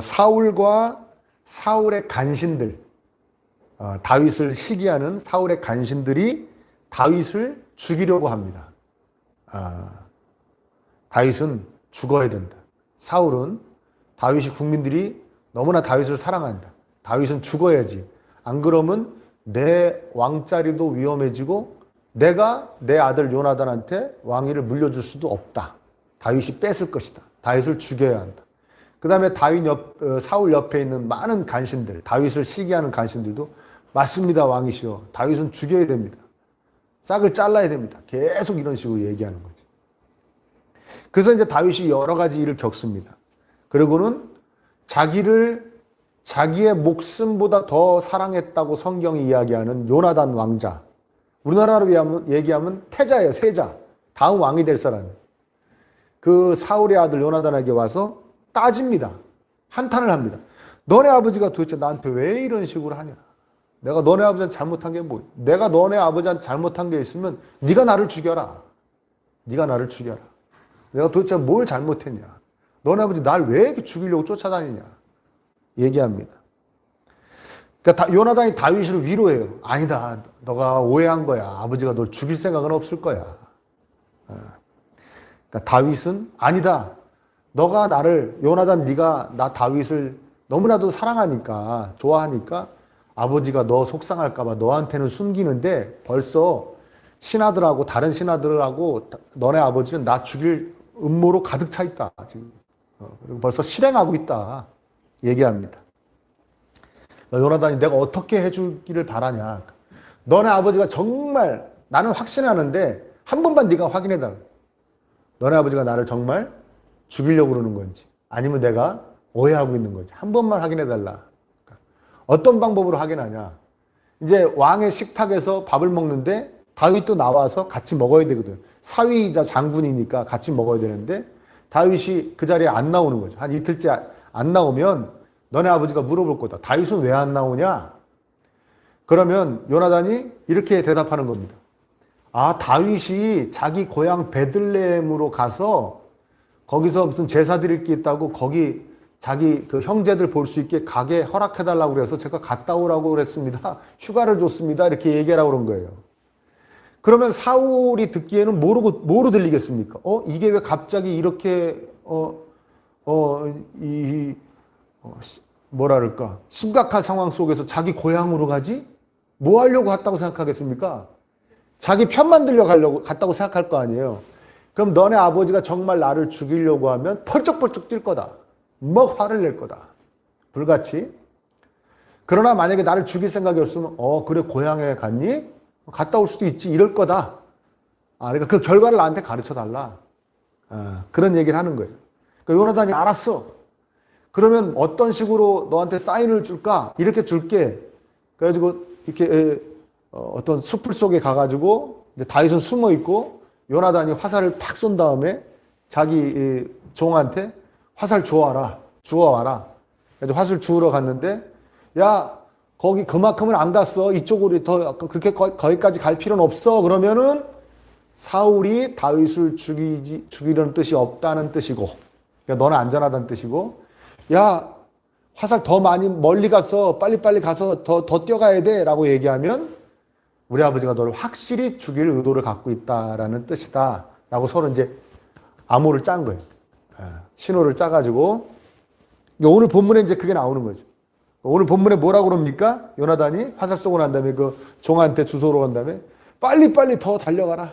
사울과 사울의 간신들, 다윗을 시기하는 사울의 간신들이 다윗을 죽이려고 합니다. 다윗은 죽어야 된다. 사울은 다윗이 국민들이 너무나 다윗을 사랑한다. 다윗은 죽어야지. 안 그러면 내 왕자리도 위험해지고 내가 내 아들 요나단한테 왕위를 물려줄 수도 없다. 다윗이 뺏을 것이다. 다윗을 죽여야 한다. 그 다음에 사울 옆에 있는 많은 간신들, 다윗을 시기하는 간신들도 맞습니다, 왕이시여. 다윗은 죽여야 됩니다. 싹을 잘라야 됩니다. 계속 이런 식으로 얘기하는 거죠. 그래서 이제 다윗이 여러 가지 일을 겪습니다. 그리고는 자기의 목숨보다 더 사랑했다고 성경이 이야기하는 요나단 왕자. 우리나라로 얘기하면 태자예요, 세자. 다음 왕이 될 사람. 그 사울의 아들 요나단에게 와서 따집니다. 한탄을 합니다. 너네 아버지가 도대체 나한테 왜 이런 식으로 하냐? 내가 너네 아버지한테 잘못한 게 뭐야? 내가 너네 아버지한테 잘못한 게 있으면 네가 나를 죽여라. 네가 나를 죽여라. 내가 도대체 뭘 잘못했냐? 너네 아버지 날 왜 이렇게 죽이려고 쫓아다니냐? 얘기합니다. 그러니까 요나단이 다윗을 위로해요. 아니다. 너가 오해한 거야. 아버지가 널 죽일 생각은 없을 거야. 그러니까 다윗은 아니다. 너가 요나단 네가 나 다윗을 너무나도 사랑하니까, 좋아하니까 아버지가 너 속상할까 봐 너한테는 숨기는데 벌써 신하들하고 다른 신하들하고 너네 아버지는 나 죽일 음모로 가득 차 있다. 지금. 그리고 벌써 실행하고 있다. 얘기합니다. 요나단이 내가 어떻게 해주기를 바라냐. 너네 아버지가 정말 나는 확신하는데 한 번만 네가 확인해달라. 너네 아버지가 나를 정말 죽이려고 그러는 건지 아니면 내가 오해하고 있는 건지 한 번만 확인해달라. 어떤 방법으로 확인하냐. 이제 왕의 식탁에서 밥을 먹는데 다윗도 나와서 같이 먹어야 되거든. 사위이자 장군이니까 같이 먹어야 되는데 다윗이 그 자리에 안 나오는 거죠. 한 이틀째 안 나오면 너네 아버지가 물어볼 거다. 다윗은 왜 안 나오냐? 그러면 요나단이 이렇게 대답하는 겁니다. 다윗이 자기 고향 베들레헴으로 가서 거기서 무슨 제사 드릴 게 있다고 거기 자기 그 형제들 볼 수 있게 가게 허락해달라고 그래서 제가 갔다 오라고 그랬습니다. 휴가를 줬습니다. 이렇게 얘기하라고 그런 거예요. 그러면 사울이 듣기에는 뭐로 들리겠습니까? 이게 왜 갑자기 이렇게, 뭐랄까, 심각한 상황 속에서 자기 고향으로 가지? 뭐 하려고 갔다고 생각하겠습니까? 자기 편만 들려 갔다고 생각할 거 아니에요. 그럼 너네 아버지가 정말 나를 죽이려고 하면 펄쩍펄쩍 뛸 거다. 막 화를 낼 거다. 불같이. 그러나 만약에 나를 죽일 생각이 없으면 그래 고향에 갔니? 갔다 올 수도 있지. 이럴 거다. 그러니까 그 결과를 나한테 가르쳐달라. 그런 얘기를 하는 거예요. 그러니까 요나단이 알았어. 그러면 어떤 식으로 너한테 사인을 줄까? 이렇게 줄게. 그래가지고 이렇게 어떤 숲을 속에 가가지고 이제 다윗은 숨어 있고 요나단이 화살을 탁 쏜 다음에 자기 종한테 화살 주워와라. 그래서 화살 주우러 갔는데 야 거기 그만큼은 안 갔어. 이쪽으로 더 그렇게 거기까지 갈 필요는 없어. 그러면은 사울이 다윗을 죽이려는 뜻이 없다는 뜻이고 그러니까 너는 안전하다는 뜻이고 야 화살 더 많이 멀리 가서 빨리빨리 가서 더 뛰어가야 돼 라고 얘기하면 우리 아버지가 너를 확실히 죽일 의도를 갖고 있다라는 뜻이다 라고 서로 이제 암호를 짠 거예요. 신호를 짜가지고 오늘 본문에 이제 그게 나오는 거죠. 오늘 본문에 뭐라고 그럽니까? 요나단이 화살 쏘고 난 다음에 그 종한테 주소로 간 다음에 빨리빨리 더 달려가라.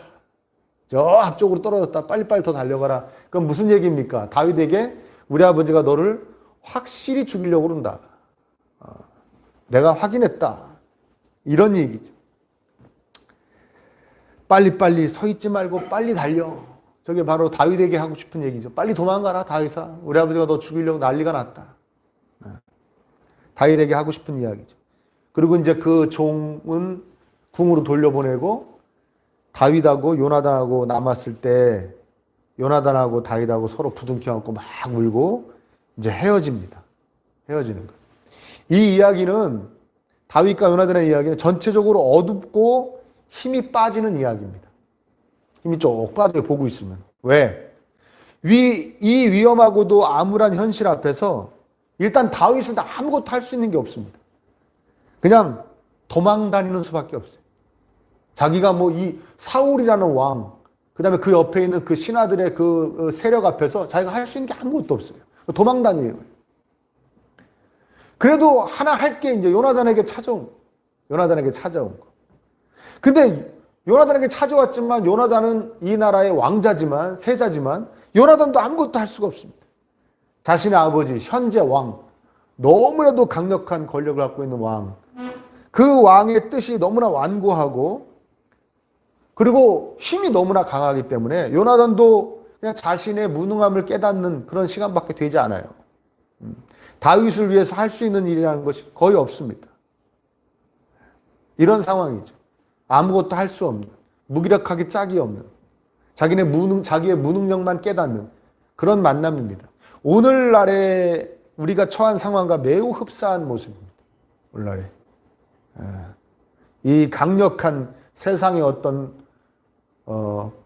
저 앞쪽으로 떨어졌다. 빨리빨리 더 달려가라. 그럼 무슨 얘기입니까? 다윗에게 우리 아버지가 너를 확실히 죽이려고 그런다. 내가 확인했다. 이런 얘기죠. 빨리빨리 서 있지 말고 빨리 달려. 저게 바로 다윗에게 하고 싶은 얘기죠. 빨리 도망가라 다윗아. 우리 아버지가 너 죽이려고 난리가 났다. 다윗에게 하고 싶은 이야기죠. 그리고 이제 그 종은 궁으로 돌려보내고 다윗하고 요나단하고 남았을 때 요나단하고 다윗하고 서로 부둥켜 안고 막 울고 이제 헤어집니다. 헤어지는 거예요. 이 이야기는 다윗과 요나단의 이야기는 전체적으로 어둡고 힘이 빠지는 이야기입니다. 힘이 쭉 빠져 보고 있으면. 왜? 이 위험하고도 암울한 현실 앞에서 일단 다윗은 아무것도 할 수 있는 게 없습니다. 그냥 도망 다니는 수밖에 없어요. 자기가 뭐 이 사울이라는 왕, 그 다음에 그 옆에 있는 그 신하들의 그 세력 앞에서 자기가 할 수 있는 게 아무것도 없어요. 도망 다니는 거예요. 그래도 하나 할 게 이제 요나단에게 찾아온 거. 근데 요나단에게 찾아왔지만 요나단은 이 나라의 왕자지만, 세자지만 요나단도 아무것도 할 수가 없습니다. 자신의 아버지, 현재 왕, 너무나도 강력한 권력을 갖고 있는 왕, 그 왕의 뜻이 너무나 완고하고 그리고 힘이 너무나 강하기 때문에 요나단도 그냥 자신의 무능함을 깨닫는 그런 시간밖에 되지 않아요. 다윗을 위해서 할 수 있는 일이라는 것이 거의 없습니다. 이런 상황이죠. 아무것도 할 수 없는, 무기력하기 짝이 없는, 자기의 무능력만 깨닫는 그런 만남입니다. 오늘날에 우리가 처한 상황과 매우 흡사한 모습입니다. 오늘날에. 이 강력한 세상의 어떤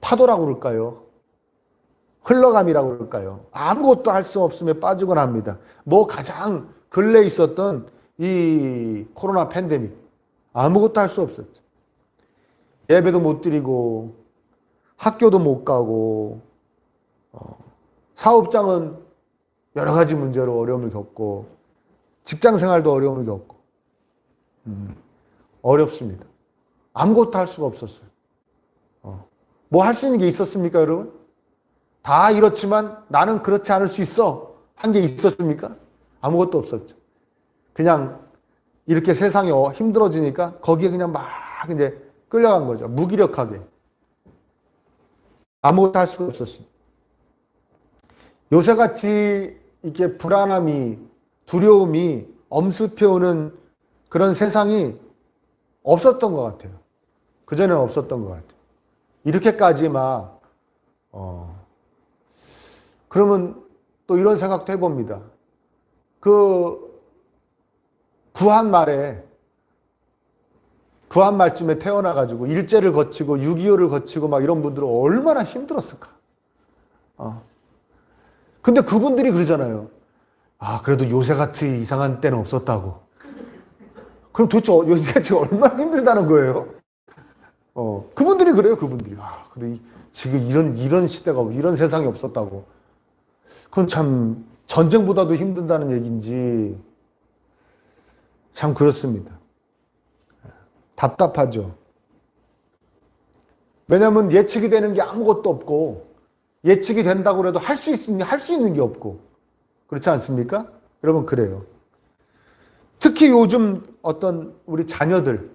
파도라고 그럴까요? 흘러감이라고 그럴까요? 아무것도 할 수 없음에 빠지곤 합니다. 뭐 가장 근래에 있었던 이 코로나 팬데믹, 아무것도 할 수 없었죠. 예배도 못 드리고 학교도 못 가고 사업장은 여러 가지 문제로 어려움을 겪고 직장 생활도 어려움을 겪고 어렵습니다. 아무것도 할 수가 없었어요. 뭐 할 수 있는 게 있었습니까, 여러분? 다 이렇지만 나는 그렇지 않을 수 있어 한 게 있었습니까? 아무것도 없었죠. 그냥 이렇게 세상이 힘들어지니까 거기에 그냥 막 이제 끌려간 거죠. 무기력하게. 아무것도 할 수가 없었습니다. 요새같이 이렇게 불안함이, 두려움이 엄습해오는 그런 세상이 없었던 것 같아요. 그전에는 없었던 것 같아요. 이렇게까지 막 그러면 또 이런 생각도 해봅니다. 그 구한말쯤에 태어나가지고 일제를 거치고 6.25를 거치고 막 이런 분들은 얼마나 힘들었을까. 근데 그분들이 그러잖아요. 아, 그래도 요새같이 이상한 때는 없었다고. 그럼 도대체 요새같이 얼마나 힘들다는 거예요. 그분들이 그래요, 그분들이. 아, 근데 지금 이런 시대가, 이런 세상이 없었다고. 그건 참 전쟁보다도 힘든다는 얘기인지 참 그렇습니다. 답답하죠. 왜냐하면 예측이 되는 게 아무것도 없고 예측이 된다고 해도 할 수 있는 게 없고 그렇지 않습니까? 여러분 그래요. 특히 요즘 어떤 우리 자녀들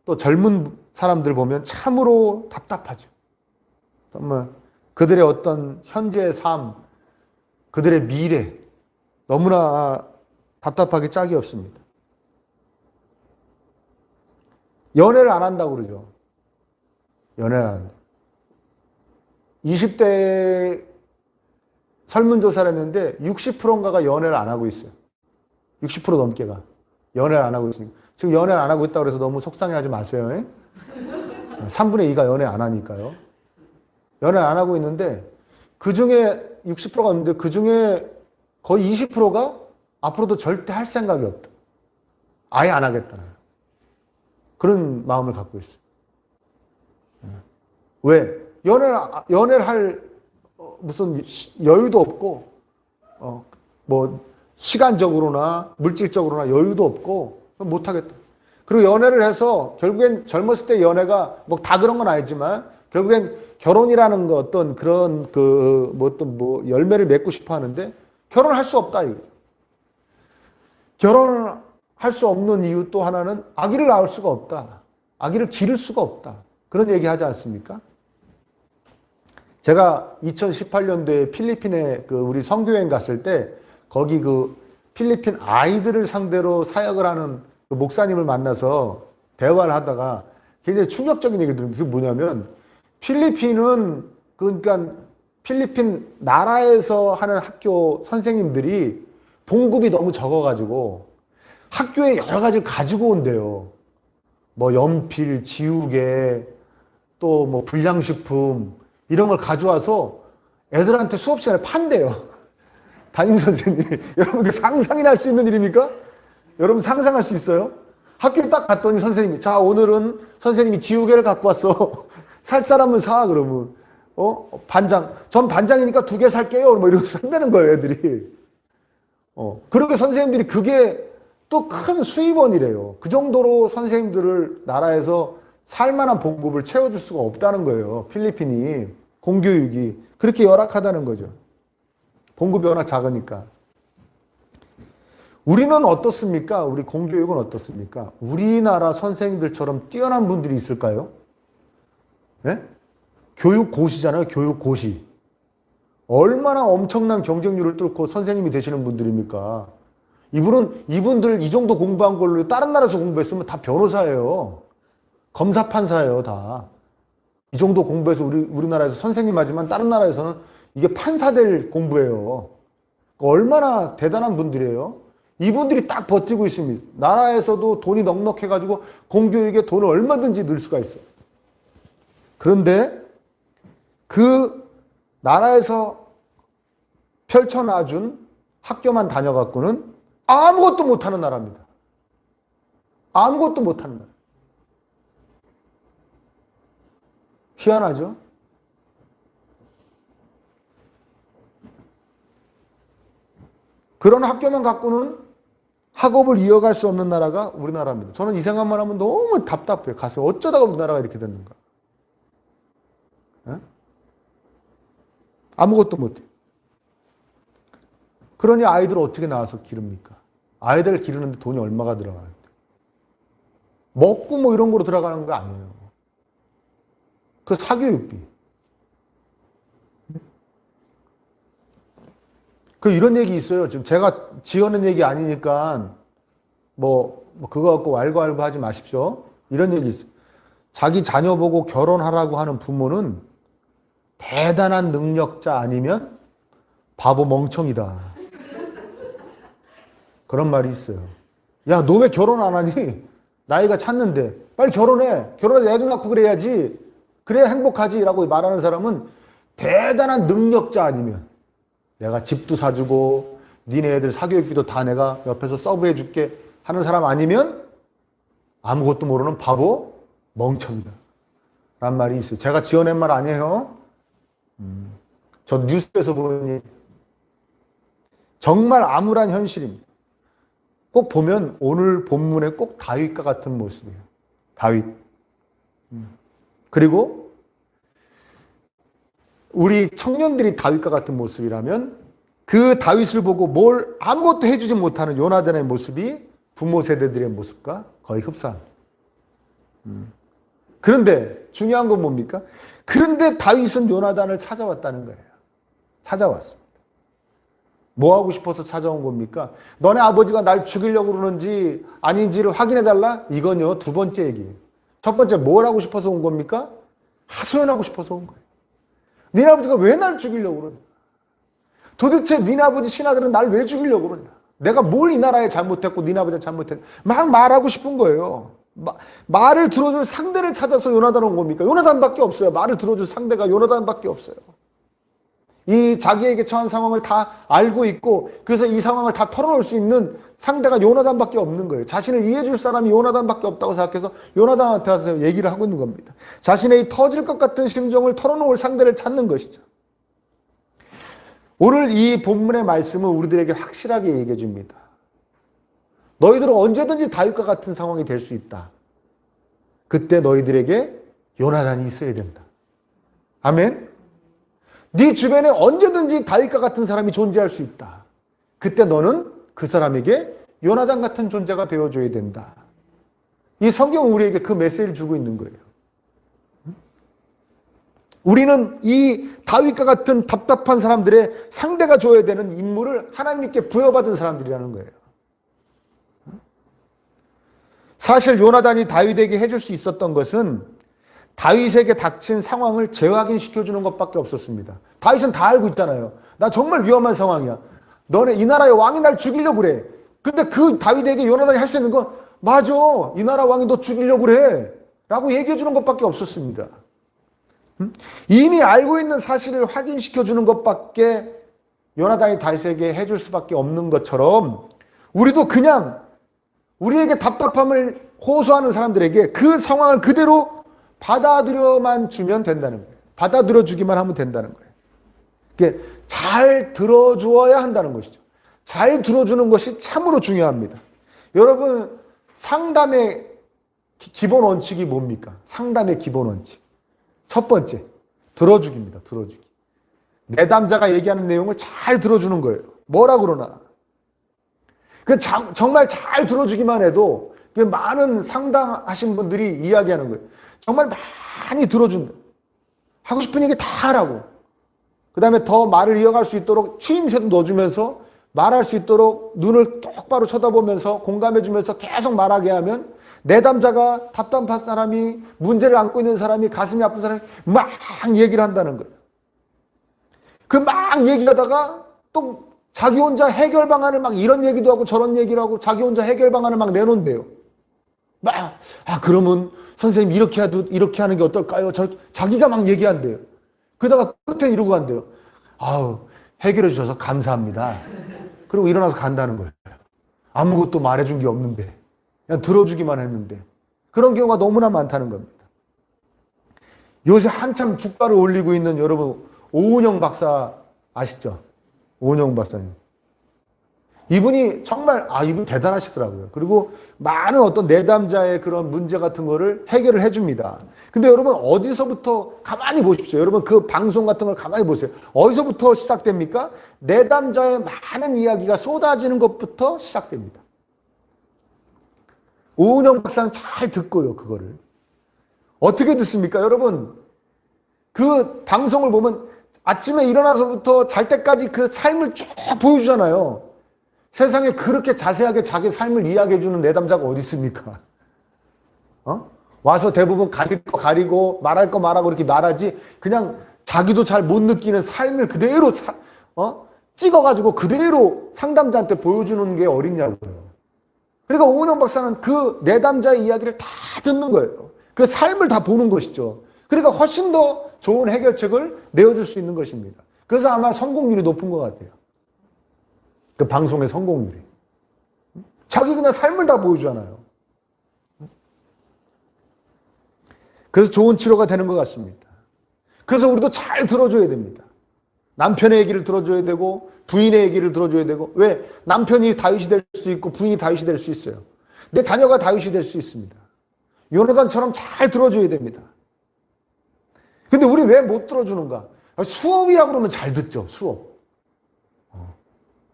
또 젊은 사람들 보면 참으로 답답하죠. 정말 그들의 어떤 현재의 삶, 그들의 미래 너무나 답답하기 짝이 없습니다. 연애를 안 한다고 그러죠. 연애를 안 한다. 20대 설문조사를 했는데 60%인가가 연애를 안 하고 있어요. 60% 넘게가 연애를 안 하고 있으니까. 지금 연애를 안 하고 있다고 해서 너무 속상해하지 마세요. 3분의 2가 연애 안 하니까요. 연애 안 하고 있는데 그 중에 60%가 있는데 그 중에 거의 20%가 앞으로도 절대 할 생각이 없다. 아예 안 하겠다. 그런 마음을 갖고 있어요. 왜? 연애를 할 무슨 여유도 없고 뭐 시간적으로나 물질적으로나 여유도 없고 못 하겠다. 그리고 연애를 해서 결국엔 젊었을 때 연애가 뭐 다 그런 건 아니지만 결국엔 결혼이라는 거 어떤 그런 어떤 열매를 맺고 싶어 하는데 결혼을 할 수 없다 이거. 결혼을 할 수 없는 이유 또 하나는 아기를 낳을 수가 없다. 아기를 기를 수가 없다. 그런 얘기 하지 않습니까? 제가 2018년도에 필리핀에 우리 선교여행 갔을 때 거기 필리핀 아이들을 상대로 사역을 하는 목사님을 만나서 대화를 하다가 굉장히 충격적인 얘기를 들은 게 뭐냐면 필리핀은 그러니까 필리핀 나라에서 하는 학교 선생님들이 봉급이 너무 적어가지고 학교에 여러 가지를 가지고 온대요. 뭐 연필, 지우개, 또 뭐 불량식품 이런 걸 가져와서 애들한테 수업 시간에 판대요. 담임선생님. 여러분 그 상상이나 할 수 있는 일입니까? 여러분 상상할 수 있어요? 학교에 딱 갔더니 선생님이 자 오늘은 선생님이 지우개를 갖고 왔어. 살 사람은 사 그러면 반장 전 반장이니까 2개 살게요. 뭐 이러고 산다는 거예요 애들이. 그리고 선생님들이 그게 또 큰 수입원이래요. 그 정도로 선생님들을 나라에서 살만한 봉급을 채워줄 수가 없다는 거예요. 필리핀이 공교육이 그렇게 열악하다는 거죠. 봉급이 워낙 작으니까. 우리는 어떻습니까? 우리 공교육은 어떻습니까? 우리나라 선생님들처럼 뛰어난 분들이 있을까요? 네? 교육고시잖아요. 교육고시. 얼마나 엄청난 경쟁률을 뚫고 선생님이 되시는 분들입니까? 이분들 이 정도 공부한 걸로 다른 나라에서 공부했으면 다 변호사예요. 검사 판사예요, 다. 이 정도 공부해서 우리나라에서 선생님 하지만 다른 나라에서는 이게 판사 될 공부예요. 얼마나 대단한 분들이에요. 이분들이 딱 버티고 있습니다. 나라에서도 돈이 넉넉해가지고 공교육에 돈을 얼마든지 넣을 수가 있어요. 그런데 그 나라에서 펼쳐놔준 학교만 다녀갖고는 아무것도 못하는 나라입니다. 아무것도 못하는 나라. 희한하죠? 그런 학교만 갖고는 학업을 이어갈 수 없는 나라가 우리나라입니다. 저는 이 생각만 하면 너무 답답해요. 가서 어쩌다가 우리나라가 이렇게 됐는가. 네? 아무것도 못해. 그러니 아이들을 어떻게 낳아서 기릅니까? 아이들을 기르는데 돈이 얼마가 들어가요? 먹고 뭐 이런 거로 들어가는 거 아니에요. 그 사교육비. 그 이런 얘기 있어요. 지금 제가 지어낸 얘기 아니니까 그거 갖고 왈가왈부 하지 마십시오. 이런 얘기 있어요. 자기 자녀 보고 결혼하라고 하는 부모는 대단한 능력자 아니면 바보 멍청이다. 그런 말이 있어요. 야, 너 왜 결혼 안 하니? 나이가 찼는데. 빨리 결혼해. 결혼해서 애도 낳고 그래야지. 그래야 행복하지. 라고 말하는 사람은 대단한 능력자 아니면 내가 집도 사주고 니네 애들 사교육비도 다 내가 옆에서 서브해 줄게 하는 사람 아니면 아무것도 모르는 바보 멍청이다. 라는 말이 있어요. 제가 지어낸 말 아니에요. 저 뉴스에서 보니 정말 암울한 현실입니다. 꼭 보면 오늘 본문에 꼭 다윗과 같은 모습이에요. 다윗. 그리고 우리 청년들이 다윗과 같은 모습이라면 그 다윗을 보고 뭘 아무것도 해주지 못하는 요나단의 모습이 부모 세대들의 모습과 거의 흡사합니다. 그런데 중요한 건 뭡니까? 그런데 다윗은 요나단을 찾아왔다는 거예요. 찾아왔습니다. 뭐 하고 싶어서 찾아온 겁니까? 너네 아버지가 날 죽이려고 그러는지 아닌지를 확인해달라? 이건요, 두 번째 얘기예요. 첫 번째, 뭘 하고 싶어서 온 겁니까? 하소연하고 싶어서 온 거예요. 니네 아버지가 왜 날 죽이려고 그러냐? 도대체 니네 아버지 신하들은 날 왜 죽이려고 그러냐? 내가 뭘 이 나라에 잘못했고 니네 아버지가 잘못했냐? 막 말하고 싶은 거예요. 말을 들어줄 상대를 찾아서 요나단 온 겁니까? 요나단밖에 없어요. 말을 들어줄 상대가 요나단밖에 없어요. 이 자기에게 처한 상황을 다 알고 있고 그래서 이 상황을 다 털어놓을 수 있는 상대가 요나단밖에 없는 거예요. 자신을 이해해줄 사람이 요나단밖에 없다고 생각해서 요나단한테 와서 얘기를 하고 있는 겁니다. 자신의 이 터질 것 같은 심정을 털어놓을 상대를 찾는 것이죠. 오늘 이 본문의 말씀은 우리들에게 확실하게 얘기해 줍니다. 너희들은 언제든지 다윗과 같은 상황이 될 수 있다. 그때 너희들에게 요나단이 있어야 된다. 아멘. 네 주변에 언제든지 다윗과 같은 사람이 존재할 수 있다. 그때 너는 그 사람에게 요나단 같은 존재가 되어줘야 된다. 이 성경은 우리에게 그 메시지를 주고 있는 거예요. 우리는 이 다윗과 같은 답답한 사람들의 상대가 줘야 되는 임무를 하나님께 부여받은 사람들이라는 거예요. 사실 요나단이 다윗에게 해줄 수 있었던 것은 다윗에게 닥친 상황을 재확인시켜주는 것밖에 없었습니다. 다윗은 다 알고 있잖아요. 나 정말 위험한 상황이야. 너네 이 나라의 왕이 날 죽이려고 그래. 근데 그 다윗에게 요나단이 할 수 있는 건 맞아. 이 나라 왕이 너 죽이려고 그래. 라고 얘기해 주는 것밖에 없었습니다. 이미 알고 있는 사실을 확인시켜 주는 것밖에 요나단이 다윗에게 해줄 수밖에 없는 것처럼 우리도 그냥 우리에게 답답함을 호소하는 사람들에게 그 상황을 그대로 받아들여만 주면 된다는 거예요. 받아들여 주기만 하면 된다는 거예요. 이게 잘 들어주어야 한다는 것이죠. 잘 들어주는 것이 참으로 중요합니다. 여러분, 상담의 기본 원칙이 뭡니까? 상담의 기본 원칙. 첫 번째, 들어주기입니다. 들어주기. 내담자가 얘기하는 내용을 잘 들어주는 거예요. 뭐라 그러나. 정말 잘 들어주기만 해도 많은 상담하신 분들이 이야기하는 거예요. 정말 많이 들어준다. 하고 싶은 얘기 다 하라고. 그 다음에 더 말을 이어갈 수 있도록 추임새도 넣어주면서 말할 수 있도록 눈을 똑바로 쳐다보면서 공감해주면서 계속 말하게 하면 내담자가 답답한 사람이 문제를 안고 있는 사람이 가슴이 아픈 사람이 막 얘기를 한다는 거예요. 그 막 얘기하다가 또 자기 혼자 해결 방안을 막 이런 얘기도 하고 저런 얘기를 하고 자기 혼자 해결 방안을 막 내놓는데요. 그러면 선생님 이렇게 하는 게 어떨까요? 자기가 막 얘기한대요. 그러다가 끝에 이러고 간대요. 해결해 주셔서 감사합니다. 그리고 일어나서 간다는 거예요. 아무것도 말해준 게 없는데 그냥 들어주기만 했는데 그런 경우가 너무나 많다는 겁니다. 요새 한참 주가를 올리고 있는 여러분 오은영 박사 아시죠? 오은영 박사님. 이분이 정말 이분 대단하시더라고요. 그리고 많은 어떤 내담자의 그런 문제 같은 거를 해결을 해줍니다. 근데 여러분 어디서부터 가만히 보십시오. 여러분 그 방송 같은 걸 가만히 보세요. 어디서부터 시작됩니까? 내담자의 많은 이야기가 쏟아지는 것부터 시작됩니다. 오은영 박사는 잘 듣고요. 그거를. 어떻게 듣습니까? 여러분 그 방송을 보면 아침에 일어나서부터 잘 때까지 그 삶을 쭉 보여주잖아요. 세상에 그렇게 자세하게 자기 삶을 이야기해주는 내담자가 어디 있습니까? 와서 대부분 가릴 거 가리고 말할 거 말하고 이렇게 말하지 그냥 자기도 잘 못 느끼는 삶을 그대로 찍어가지고 그대로 상담자한테 보여주는 게 어딨냐고요. 그러니까 오은영 박사는 그 내담자의 이야기를 다 듣는 거예요. 그 삶을 다 보는 것이죠. 그러니까 훨씬 더 좋은 해결책을 내어줄 수 있는 것입니다. 그래서 아마 성공률이 높은 것 같아요. 그 방송의 성공률이. 자기 그냥 삶을 다 보여주잖아요. 그래서 좋은 치료가 되는 것 같습니다. 그래서 우리도 잘 들어줘야 됩니다. 남편의 얘기를 들어줘야 되고 부인의 얘기를 들어줘야 되고 왜? 남편이 다윗이 될 수 있고 부인이 다윗이 될 수 있어요. 내 자녀가 다윗이 될 수 있습니다. 요나단처럼 잘 들어줘야 됩니다. 근데 우리 왜 못 들어주는가? 수업이라고 그러면 잘 듣죠.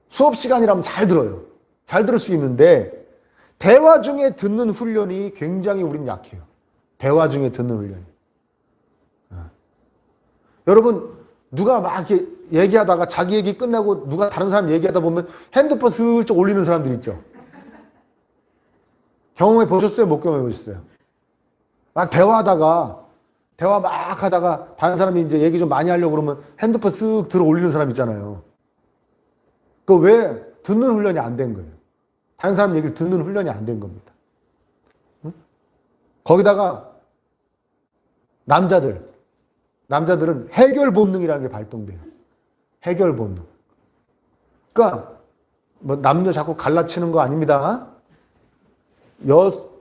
수업 시간이라면 잘 들어요. 잘 들을 수 있는데 대화 중에 듣는 훈련이 굉장히 우린 약해요. 대화 중에 듣는 훈련이. 여러분 누가 막 이렇게 얘기하다가 자기 얘기 끝나고 누가 다른 사람 얘기하다 보면 핸드폰 슬쩍 올리는 사람들 있죠. 경험해 보셨어요? 못 경험해 보셨어요? 막 대화 막 하다가 다른 사람이 이제 얘기 좀 많이 하려고 그러면 핸드폰 쓱 들어 올리는 사람 있잖아요. 그 왜? 듣는 훈련이 안 된 거예요. 다른 사람 얘기를 듣는 훈련이 안 된 겁니다. 응? 거기다가 남자들은 해결 본능이라는 게 발동돼요. 해결 본능. 그러니까 뭐 남녀 자꾸 갈라치는 거 아닙니다.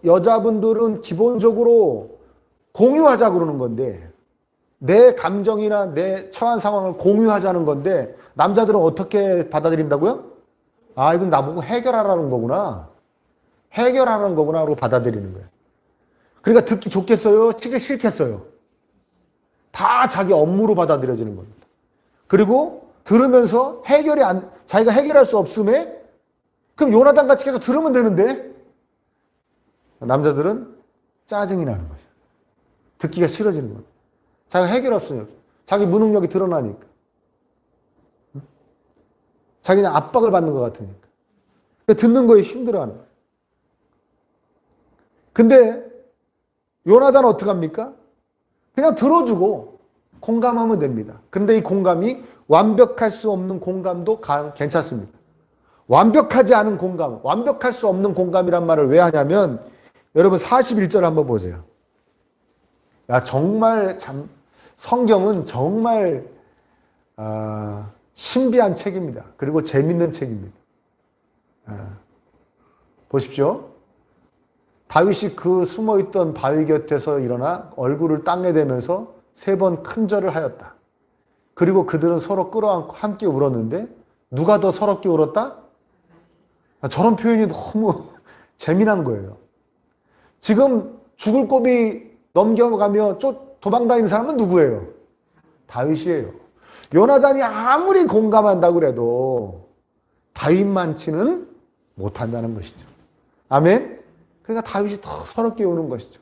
여자분들은 기본적으로 공유하자 그러는 건데 내 감정이나 내 처한 상황을 공유하자는 건데 남자들은 어떻게 받아들인다고요? 이건 나보고 해결하라는 거구나. 해결하라는 거구나 하고 받아들이는 거예요. 그러니까 듣기 좋겠어요? 치기 싫겠어요? 다 자기 업무로 받아들여지는 겁니다. 그리고 들으면서 자기가 해결할 수 없음에 그럼 요나단 같이 계속 들으면 되는데 남자들은 짜증이 나는 거죠. 듣기가 싫어지는 겁니다. 자기가 해결 없으니까. 자기 무능력이 드러나니까. 자기는 압박을 받는 것 같으니까. 듣는 거에 힘들어하는 거예요. 근데 요나단은 어떡합니까? 그냥 들어주고 공감하면 됩니다. 근데 이 공감이 완벽할 수 없는 공감도 괜찮습니다. 완벽하지 않은 공감, 완벽할 수 없는 공감이란 말을 왜 하냐면 여러분 41절 한번 보세요. 정말 참 성경은 정말 신비한 책입니다. 그리고 재밌는 책입니다. 보십시오. 다윗이 그 숨어있던 바위 곁에서 일어나 얼굴을 땅에 대면서 3번 큰 절을 하였다. 그리고 그들은 서로 끌어안고 함께 울었는데 누가 더 서럽게 울었다? 저런 표현이 너무 재미난 거예요. 지금 죽을 고비 넘겨가며 도망다니는 사람은 누구예요? 다윗이에요. 요나단이 아무리 공감한다고 그래도 다윗만치는 못한다는 것이죠. 아멘? 그러니까 다윗이 더 서럽게 우는 것이죠.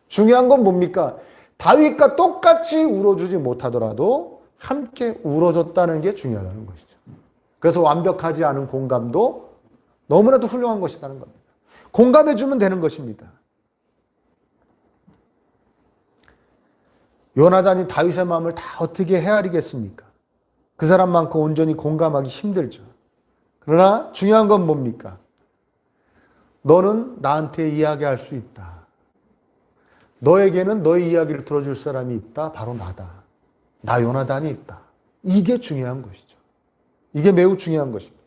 중요한 건 뭡니까? 다윗과 똑같이 울어주지 못하더라도 함께 울어줬다는 게 중요하다는 것이죠. 그래서 완벽하지 않은 공감도 너무나도 훌륭한 것이라는 겁니다. 공감해주면 되는 것입니다. 요나단이 다윗의 마음을 다 어떻게 헤아리겠습니까? 그 사람만큼 온전히 공감하기 힘들죠. 그러나 중요한 건 뭡니까? 너는 나한테 이야기할 수 있다. 너에게는 너의 이야기를 들어줄 사람이 있다. 바로 나다. 나 요나단이 있다. 이게 중요한 것이죠. 이게 매우 중요한 것입니다.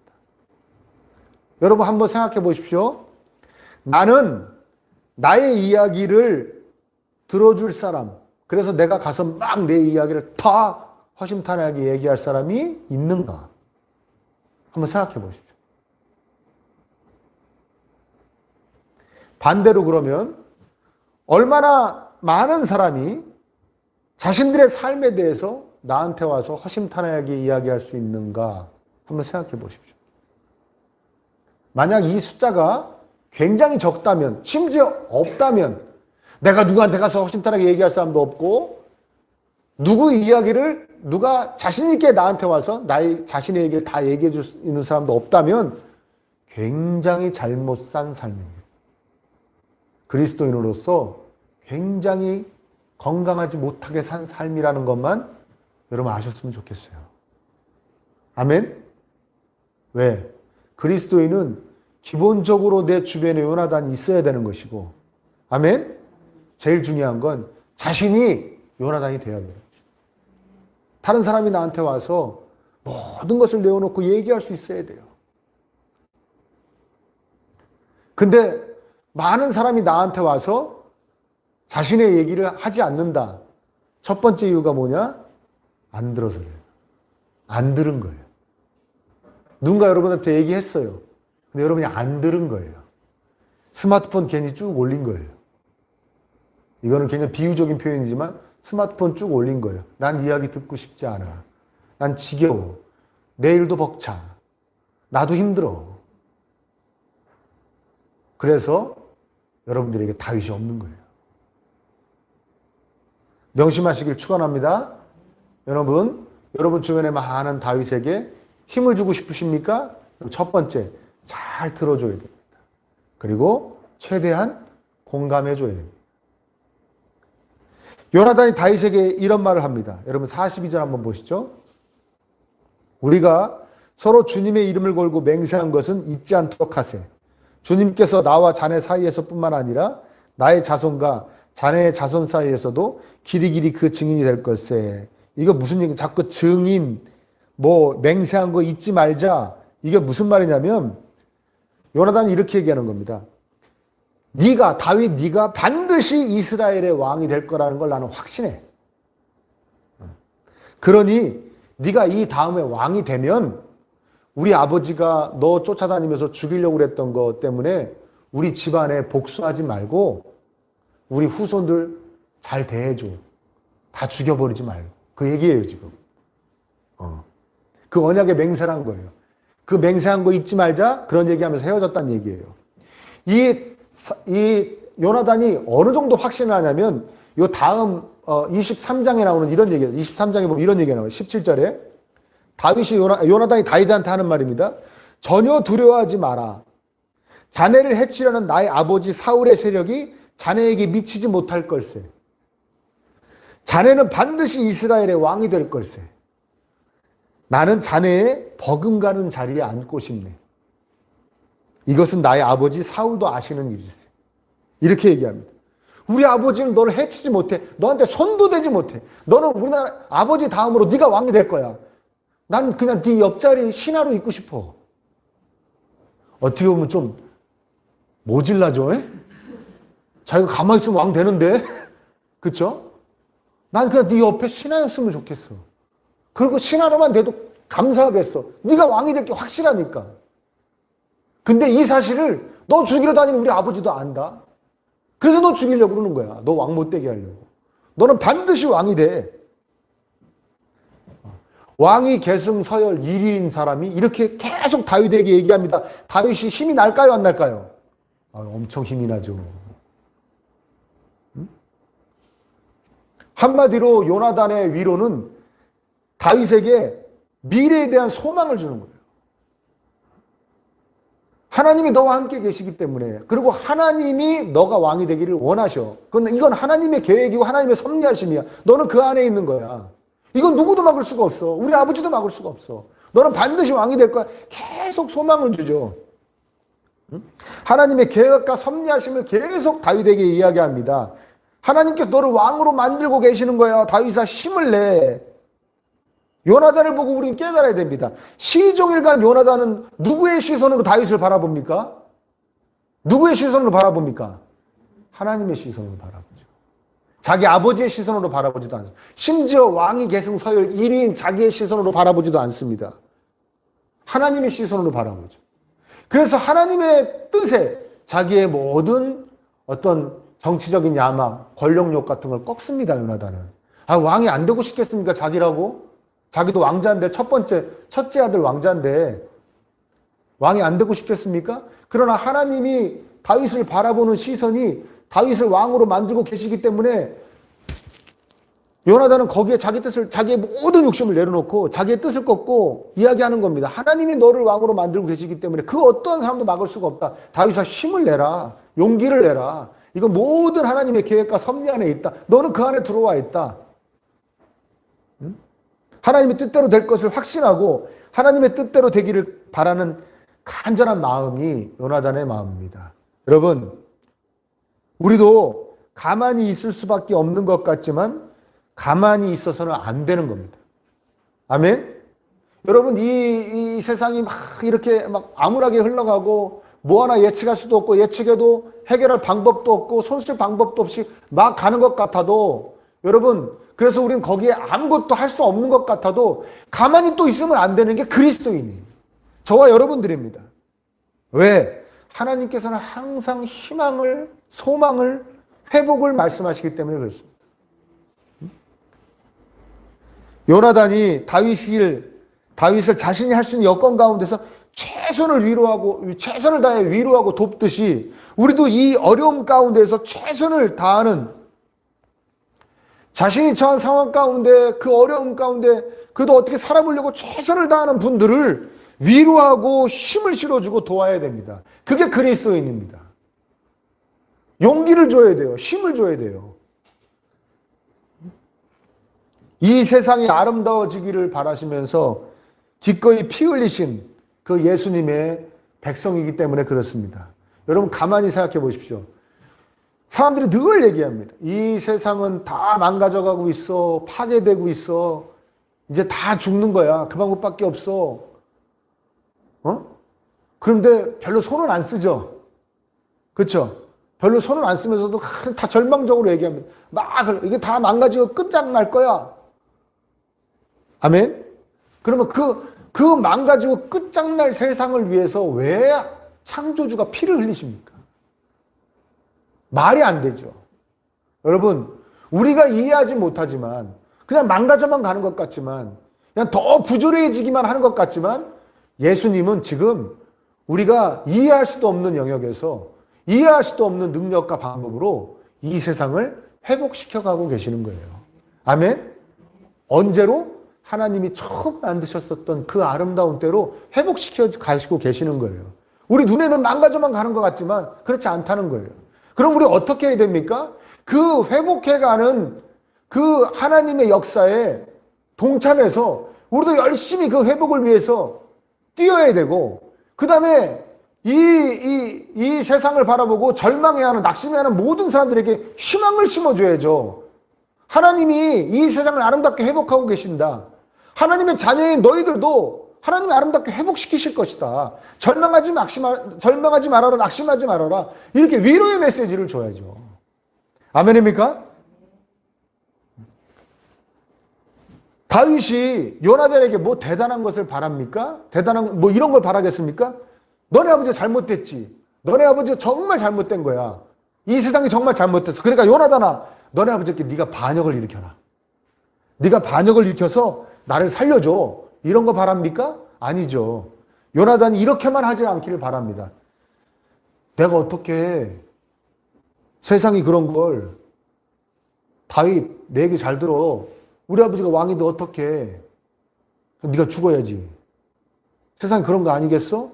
여러분 한번 생각해 보십시오. 나는 나의 이야기를 들어줄 사람, 그래서 내가 가서 막 내 이야기를 다 허심탄회하게 얘기할 사람이 있는가? 한번 생각해 보십시오. 반대로 그러면 얼마나 많은 사람이 자신들의 삶에 대해서 나한테 와서 허심탄회하게 이야기할 수 있는가? 한번 생각해 보십시오. 만약 이 숫자가 굉장히 적다면, 심지어 없다면, 내가 누구한테 가서 허심탄회하게 얘기할 사람도 없고, 누구 이야기를 누가 자신있게 나한테 와서 나의 자신의 얘기를 다 얘기해 줄 수 있는 사람도 없다면 굉장히 잘못 산 삶입니다. 그리스도인으로서 굉장히 건강하지 못하게 산 삶이라는 것만 여러분 아셨으면 좋겠어요. 아멘? 왜? 그리스도인은 기본적으로 내 주변에 요나단이 있어야 되는 것이고, 아멘? 제일 중요한 건 자신이 요나단이 되어야 돼요. 다른 사람이 나한테 와서 모든 것을 내어놓고 얘기할 수 있어야 돼요. 근데 많은 사람이 나한테 와서 자신의 얘기를 하지 않는다. 첫 번째 이유가 뭐냐? 안 들어서 그래요. 안 들은 거예요. 누군가 여러분한테 얘기했어요. 근데 여러분이 안 들은 거예요. 스마트폰 괜히 쭉 올린 거예요. 이거는 굉장히 비유적인 표현이지만 스마트폰 쭉 올린 거예요. 난 이야기 듣고 싶지 않아. 난 지겨워. 내일도 벅차. 나도 힘들어. 그래서 여러분들에게 다윗이 없는 거예요. 명심하시길 축원합니다. 여러분 주변에 많은 다윗에게 힘을 주고 싶으십니까? 첫 번째, 잘 들어줘야 됩니다. 그리고 최대한 공감해줘야 됩니다. 요나단이 다윗에게 이런 말을 합니다. 여러분 42절 한번 보시죠. 우리가 서로 주님의 이름을 걸고 맹세한 것은 잊지 않도록 하세. 주님께서 나와 자네 사이에서 뿐만 아니라 나의 자손과 자네의 자손 사이에서도 길이길이 그 증인이 될 것세. 이거 무슨 얘기? 자꾸 증인, 맹세한 거 잊지 말자. 이게 무슨 말이냐면 요나단이 이렇게 얘기하는 겁니다. 다윗 네가 반드시 이스라엘의 왕이 될 거라는 걸 나는 확신해. 그러니 네가 이 다음에 왕이 되면 우리 아버지가 너 쫓아다니면서 죽이려고 그랬던 것 때문에 우리 집안에 복수하지 말고 우리 후손들 잘 대해줘. 다 죽여버리지 말고. 그 얘기예요 지금. 그 언약에 맹세한 거예요. 그 맹세한 거 잊지 말자. 그런 얘기하면서 헤어졌다는 얘기예요. 이 요나단이 어느 정도 확신을 하냐면 요 다음 23장에 나오는 이런 얘기예요. 23장에 보면 이런 얘기가 나와요. 17절에 요나단이 다윗한테 하는 말입니다. 전혀 두려워하지 마라. 자네를 해치려는 나의 아버지 사울의 세력이 자네에게 미치지 못할 걸세. 자네는 반드시 이스라엘의 왕이 될 걸세. 나는 자네의 버금가는 자리에 앉고 싶네. 이것은 나의 아버지 사울도 아시는 일이세요. 이렇게 얘기합니다. 우리 아버지는 너를 해치지 못해. 너한테 손도 대지 못해. 너는 우리나라 아버지 다음으로 네가 왕이 될 거야. 난 그냥 네 옆자리 신하로 있고 싶어. 어떻게 보면 좀 모질라죠? 에? 자기가 가만히 있으면 왕 되는데. 그쵸? 난 그냥 네 옆에 신하였으면 좋겠어. 그리고 신하로만 돼도 감사하겠어. 네가 왕이 될 게 확실하니까. 근데 이 사실을 너 죽이러 다니는 우리 아버지도 안다. 그래서 너 죽이려고 그러는 거야. 너 왕 못 되게 하려고. 너는 반드시 왕이 돼. 왕이 계승 서열 1위인 사람이 이렇게 계속 다윗에게 얘기합니다. 다윗이 힘이 날까요, 안 날까요? 엄청 힘이 나죠. 한마디로 요나단의 위로는 다윗에게 미래에 대한 소망을 주는 거예요. 하나님이 너와 함께 계시기 때문에, 그리고 하나님이 너가 왕이 되기를 원하셔. 이건 하나님의 계획이고 하나님의 섭리하심이야. 너는 그 안에 있는 거야. 이건 누구도 막을 수가 없어. 우리 아버지도 막을 수가 없어. 너는 반드시 왕이 될 거야. 계속 소망을 주죠. 하나님의 계획과 섭리하심을 계속 다윗에게 이야기합니다. 하나님께서 너를 왕으로 만들고 계시는 거야. 다윗아, 힘을 내. 요나단을 보고 우리는 깨달아야 됩니다. 시종일관 요나단은 누구의 시선으로 다윗을 바라봅니까? 누구의 시선으로 바라봅니까? 하나님의 시선으로 바라보죠. 자기 아버지의 시선으로 바라보지도 않습니다. 심지어 왕위 계승 서열 1위인 자기의 시선으로 바라보지도 않습니다. 하나님의 시선으로 바라보죠. 그래서 하나님의 뜻에 자기의 모든 어떤 정치적인 야망, 권력욕 같은 걸 꺾습니다. 요나단은. 왕이 안 되고 싶겠습니까? 자기라고? 자기도 왕자인데, 첫째 아들 왕자인데 왕이 안 되고 싶겠습니까? 그러나 하나님이 다윗을 바라보는 시선이 다윗을 왕으로 만들고 계시기 때문에 요나단은 거기에 자기의 모든 욕심을 내려놓고 자기의 뜻을 꺾고 이야기하는 겁니다. 하나님이 너를 왕으로 만들고 계시기 때문에 그 어떠한 사람도 막을 수가 없다. 다윗아, 힘을 내라. 용기를 내라. 이건 모든 하나님의 계획과 섭리 안에 있다. 너는 그 안에 들어와 있다. 하나님의 뜻대로 될 것을 확신하고 하나님의 뜻대로 되기를 바라는 간절한 마음이 요나단의 마음입니다. 여러분, 우리도 가만히 있을 수밖에 없는 것 같지만 가만히 있어서는 안 되는 겁니다. 아멘? 여러분, 이 세상이 막 이렇게 막 암울하게 흘러가고 뭐 하나 예측할 수도 없고 예측해도 해결할 방법도 없고 손쓸 방법도 없이 막 가는 것 같아도, 여러분, 그래서 우리는 거기에 아무것도 할 수 없는 것 같아도 가만히 또 있으면 안 되는 게 그리스도인이에요. 저와 여러분들입니다. 왜? 하나님께서는 항상 희망을, 소망을, 회복을 말씀하시기 때문에 그렇습니다. 요나단이 다윗을 자신이 할 수 있는 여건 가운데서 최선을 다해 위로하고 돕듯이 우리도 이 어려움 가운데서 최선을 다하는, 자신이 처한 상황 가운데, 그 어려움 가운데 그래도 어떻게 살아보려고 최선을 다하는 분들을 위로하고 힘을 실어주고 도와야 됩니다. 그게 그리스도인입니다. 용기를 줘야 돼요. 힘을 줘야 돼요. 이 세상이 아름다워지기를 바라시면서 기꺼이 피 흘리신 그 예수님의 백성이기 때문에 그렇습니다. 여러분, 가만히 생각해 보십시오. 사람들이 늘 얘기합니다. 이 세상은 다 망가져가고 있어. 파괴되고 있어. 이제 다 죽는 거야. 그 방법밖에 없어. 그런데 별로 손을 안 쓰죠. 그렇죠? 별로 손을 안 쓰면서도 다 절망적으로 얘기합니다. 이게 다 망가지고 끝장날 거야. 아멘? 그러면 그 망가지고 끝장날 세상을 위해서 왜 창조주가 피를 흘리십니까? 말이 안 되죠. 여러분, 우리가 이해하지 못하지만, 그냥 망가져만 가는 것 같지만, 그냥 더 부조리해지기만 하는 것 같지만, 예수님은 지금 우리가 이해할 수도 없는 영역에서 이해할 수도 없는 능력과 방법으로 이 세상을 회복시켜가고 계시는 거예요. 아멘? 언제로? 하나님이 처음 만드셨었던 그 아름다운 때로 회복시켜 가시고 계시는 거예요. 우리 눈에는 망가져만 가는 것 같지만 그렇지 않다는 거예요. 그럼 우리 어떻게 해야 됩니까? 그 회복해가는 그 하나님의 역사에 동참해서 우리도 열심히 그 회복을 위해서 뛰어야 되고, 그 다음에 이 세상을 바라보고 절망해하는, 낙심해하는 모든 사람들에게 희망을 심어줘야죠. 하나님이 이 세상을 아름답게 회복하고 계신다. 하나님의 자녀인 너희들도 하나님이 아름답게 회복시키실 것이다. 절망하지 말아라. 낙심하지 말아라. 이렇게 위로의 메시지를 줘야죠. 아멘입니까? 다윗이 요나단에게 뭐 대단한 것을 바랍니까? 대단한 뭐 이런 걸 바라겠습니까? 너네 아버지가 잘못됐지. 너네 아버지가 정말 잘못된 거야. 이 세상이 정말 잘못됐어. 그러니까 요나단아, 너네 아버지께 네가 반역을 일으켜라. 네가 반역을 일으켜서 나를 살려줘. 이런 거 바랍니까? 아니죠. 요나단이 이렇게만 하지 않기를 바랍니다. 내가 어떻게 세상이 그런 걸 다윗 내 얘기 잘 들어. 우리 아버지가 왕인데 어떻게 네가 죽어야지. 세상이 그런 거 아니겠어?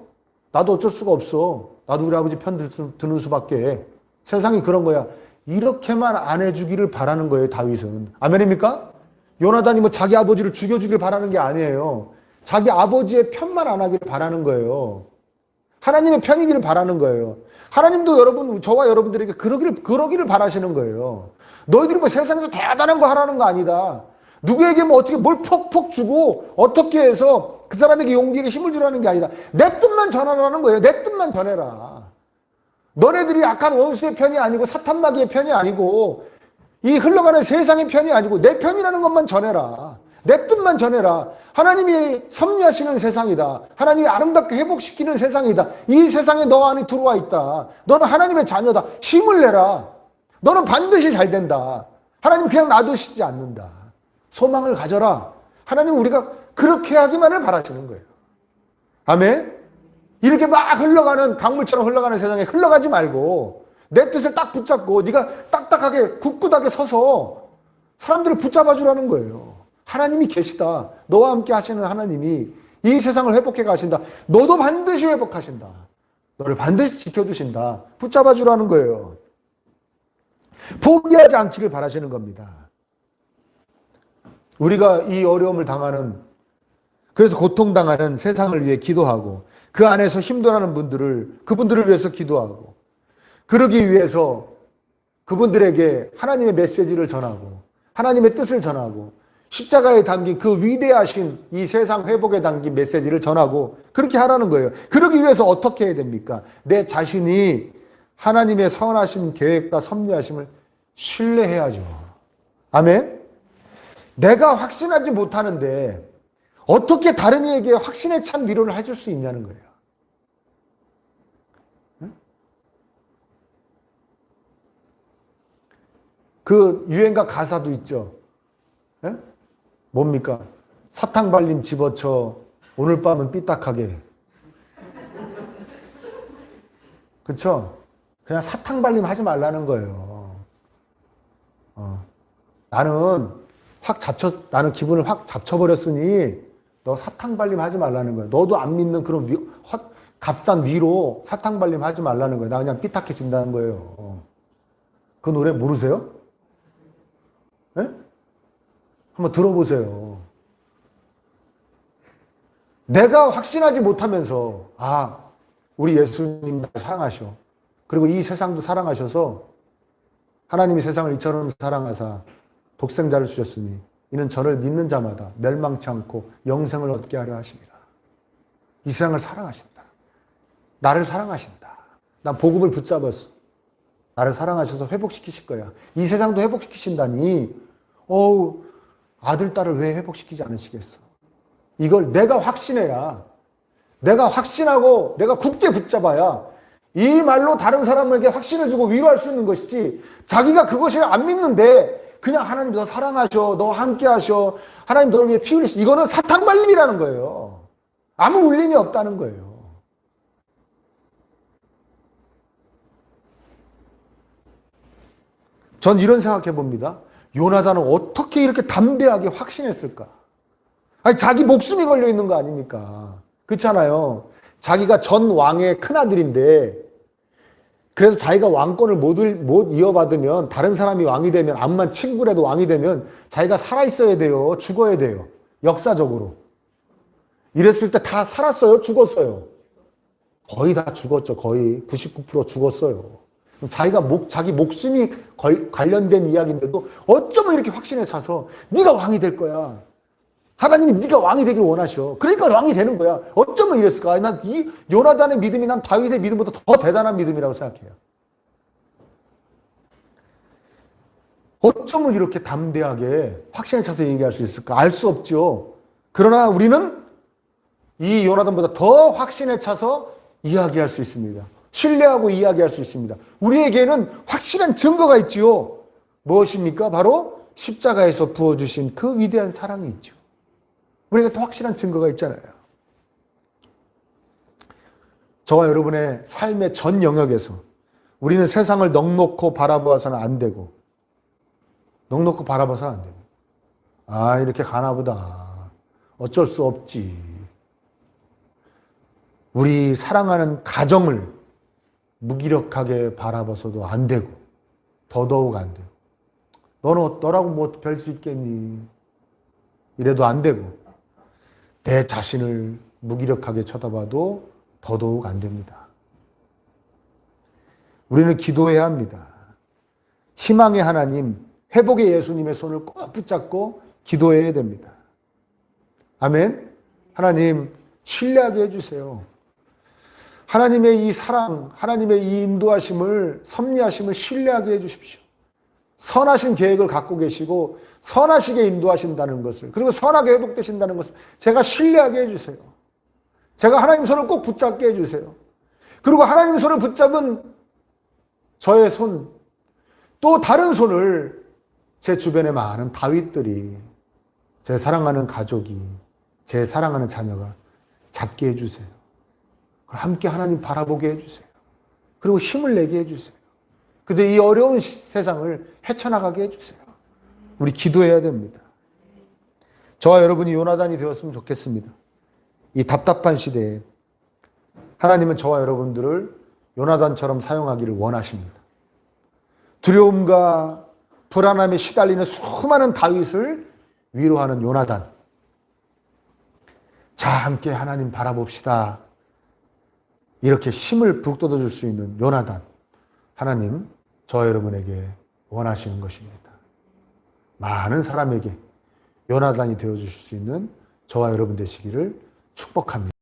나도 어쩔 수가 없어. 나도 우리 아버지 편 드는 수밖에. 세상이 그런 거야. 이렇게만 안 해주기를 바라는 거예요, 다윗은. 아멘입니까? 요나단이 뭐 자기 아버지를 죽여주길 바라는 게 아니에요. 자기 아버지의 편만 안 하기를 바라는 거예요. 하나님의 편이기를 바라는 거예요. 하나님도 여러분, 저와 여러분들에게 그러기를 바라시는 거예요. 너희들이 뭐 세상에서 대단한 거 하라는 거 아니다. 누구에게 뭐 어떻게 뭘 퍽퍽 주고 어떻게 해서 그 사람에게 용기에게 힘을 주라는 게 아니다. 내 뜻만 전하라는 거예요. 내 뜻만 전해라. 너네들이 악한 원수의 편이 아니고 사탄마귀의 편이 아니고 이 흘러가는 세상의 편이 아니고 내 편이라는 것만 전해라. 내 뜻만 전해라. 하나님이 섭리하시는 세상이다. 하나님이 아름답게 회복시키는 세상이다. 이 세상에 너 안에 들어와 있다. 너는 하나님의 자녀다. 힘을 내라. 너는 반드시 잘 된다. 하나님 그냥 놔두시지 않는다. 소망을 가져라. 하나님은 우리가 그렇게 하기만을 바라시는 거예요. 아멘? 이렇게 막 흘러가는 강물처럼 흘러가는 세상에 흘러가지 말고 내 뜻을 딱 붙잡고 네가 딱딱하게 굳굳하게 서서 사람들을 붙잡아 주라는 거예요. 하나님이 계시다. 너와 함께 하시는 하나님이 이 세상을 회복해 가신다. 너도 반드시 회복하신다. 너를 반드시 지켜주신다. 붙잡아 주라는 거예요. 포기하지 않기를 바라시는 겁니다. 우리가 이 어려움을 당하는, 그래서 고통당하는 세상을 위해 기도하고 그 안에서 힘들어하는 그분들을 위해서 기도하고 그러기 위해서 그분들에게 하나님의 메시지를 전하고 하나님의 뜻을 전하고 십자가에 담긴 그 위대하신 이 세상 회복에 담긴 메시지를 전하고 그렇게 하라는 거예요. 그러기 위해서 어떻게 해야 됩니까? 내 자신이 하나님의 선하신 계획과 섭리하심을 신뢰해야죠. 아멘? 내가 확신하지 못하는데 어떻게 다른 이에게 확신에 찬 위로를 해줄 수 있냐는 거예요. 그 유행가 가사도 있죠. 네? 뭡니까? 사탕 발림 집어쳐 오늘 밤은 삐딱하게. 그쵸? 그냥 사탕 발림 하지 말라는 거예요. 나는 기분을 확 잡쳐버렸으니 너 사탕 발림 하지 말라는 거예요. 너도 안 믿는 그런 값싼 위로 사탕 발림 하지 말라는 거예요. 나 그냥 삐딱해진다는 거예요. 그 노래 모르세요? 네? 한번 들어보세요. 내가 확신하지 못하면서 우리 예수님 사랑하셔. 그리고 이 세상도 사랑하셔서 하나님이 세상을 이처럼 사랑하사 독생자를 주셨으니 이는 저를 믿는 자마다 멸망치 않고 영생을 얻게 하려 하십니다. 이 세상을 사랑하신다. 나를 사랑하신다. 난 복음을 붙잡았어. 나를 사랑하셔서 회복시키실 거야. 이 세상도 회복시키신다니 아들, 딸을 왜 회복시키지 않으시겠어? 이걸 내가 확신해야, 내가 확신하고 내가 굳게 붙잡아야 이 말로 다른 사람에게 확신을 주고 위로할 수 있는 것이지, 자기가 그것을 안 믿는데 그냥 하나님 너 사랑하셔, 너 함께 하셔, 하나님 너를 위해 피 흘리시, 이거는 사탕 발림이라는 거예요. 아무 울림이 없다는 거예요. 전 이런 생각해 봅니다. 요나단은 어떻게 이렇게 담대하게 확신했을까? 아니, 자기 목숨이 걸려 있는 거 아닙니까? 그렇잖아요. 자기가 전 왕의 큰아들인데, 그래서 자기가 왕권을 못 이어받으면, 다른 사람이 왕이 되면, 암만 친구라도 왕이 되면 자기가 살아있어야 돼요? 죽어야 돼요? 역사적으로. 이랬을 때 다 살았어요? 죽었어요? 거의 다 죽었죠. 거의 99% 죽었어요. 자기 목숨이 관련된 이야기인데도 어쩌면 이렇게 확신에 차서 네가 왕이 될 거야. 하나님이 네가 왕이 되길 원하셔. 그러니까 왕이 되는 거야. 어쩌면 이랬을까? 난 이 요나단의 믿음이 난 다윗의 믿음보다 더 대단한 믿음이라고 생각해요. 어쩌면 이렇게 담대하게 확신에 차서 얘기할 수 있을까? 알 수 없죠. 그러나 우리는 이 요나단보다 더 확신에 차서 이야기할 수 있습니다. 신뢰하고 이야기할 수 있습니다. 우리에게는 확실한 증거가 있지요. 무엇입니까? 바로 십자가에서 부어주신 그 위대한 사랑이 있죠. 우리가 더 확실한 증거가 있잖아요. 저와 여러분의 삶의 전 영역에서 우리는 세상을 넉넉히 바라보아서는 안 되고, 넉넉히 바라봐서는 안 됩니다. 아, 이렇게 가나보다. 어쩔 수 없지. 우리 사랑하는 가정을 무기력하게 바라봐서도 안 되고, 더더욱 안 돼요. 너라고 뭐 별 수 있겠니? 이래도 안 되고, 내 자신을 무기력하게 쳐다봐도 더더욱 안 됩니다. 우리는 기도해야 합니다. 희망의 하나님, 회복의 예수님의 손을 꼭 붙잡고 기도해야 됩니다. 아멘. 하나님, 신뢰하게 해주세요. 하나님의 이 사랑, 하나님의 이 인도하심을, 섭리하심을 신뢰하게 해주십시오. 선하신 계획을 갖고 계시고 선하시게 인도하신다는 것을, 그리고 선하게 회복되신다는 것을 제가 신뢰하게 해주세요. 제가 하나님 손을 꼭 붙잡게 해주세요. 그리고 하나님 손을 붙잡은 저의 손, 또 다른 손을 제 주변의 많은 다윗들이, 제 사랑하는 가족이, 제 사랑하는 자녀가 잡게 해주세요. 함께 하나님 바라보게 해주세요. 그리고 힘을 내게 해주세요. 근데 이 어려운 세상을 헤쳐나가게 해주세요. 우리 기도해야 됩니다. 저와 여러분이 요나단이 되었으면 좋겠습니다. 이 답답한 시대에 하나님은 저와 여러분들을 요나단처럼 사용하기를 원하십니다. 두려움과 불안함에 시달리는 수많은 다윗을 위로하는 요나단. 자, 함께 하나님 바라봅시다. 이렇게 힘을 북돋워 줄 수 있는 요나단. 하나님, 저와 여러분에게 원하시는 것입니다. 많은 사람에게 요나단이 되어주실 수 있는 저와 여러분 되시기를 축복합니다.